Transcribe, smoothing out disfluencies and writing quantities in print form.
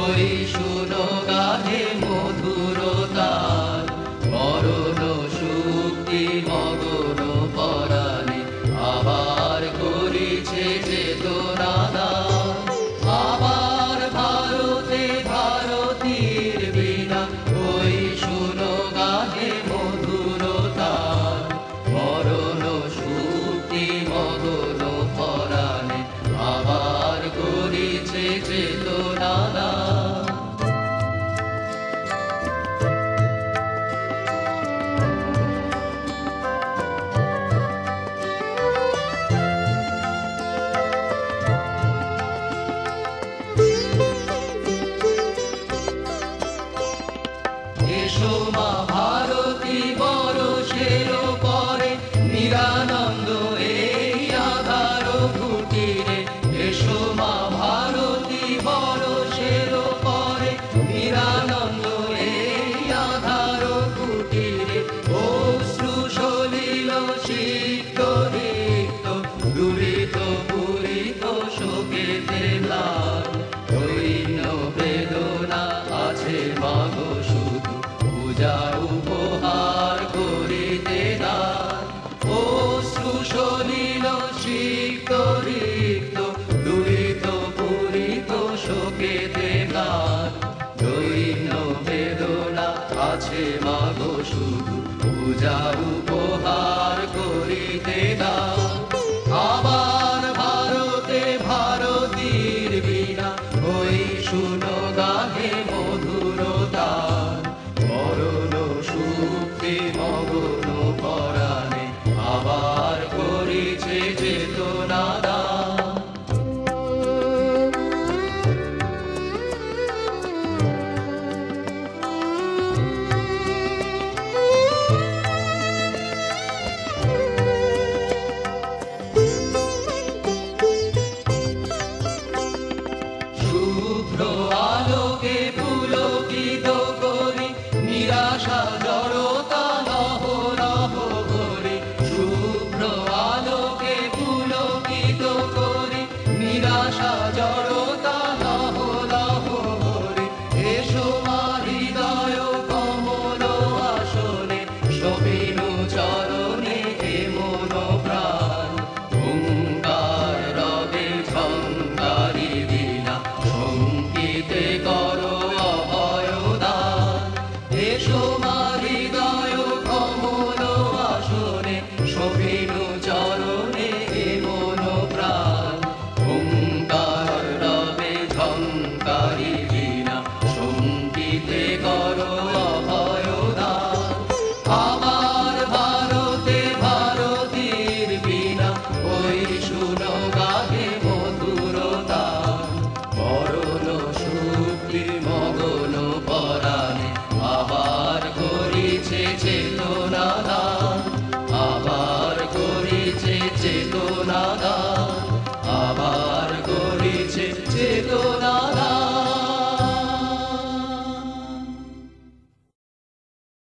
ওই শুনো গাহে মধুরতার মরণ সুক্তি মগন পরাণে আবার করিছে চেতনা দান। আবার ভারতে ভারতীর বীণা ওই শুনো গাহে মধুরতার মরণ সুক্তি মগন পরাণে আবার করিছে চেতনা দান। এসো মা ভারতী বরষের পরে নিরানন্দ এই আধার কুটিরে। এসো মা ভারতী বরষের পরে নিরানন্দ এই আধার কুটিরে। অশ্রু সলিল সিক্ত রিক্ত দুরিত পূরিত শোকেতে ম্লান। দৈন্য বেদনা আছে মাগো শুধু পূজা উপহার করিতে দান। অশ্রু সলিল সিক্ত রিক্ত দুরিত পূরিত শোকেতে ম্লান। দৈন্য বেদনা আছে মাগো শুধু পূজা উপহার করিতে দান। আবার ভারতে ভারতীর বীণা ওই শুনো গাহে মধুরতার মরণ সুক্তি মগন পরাণে আবার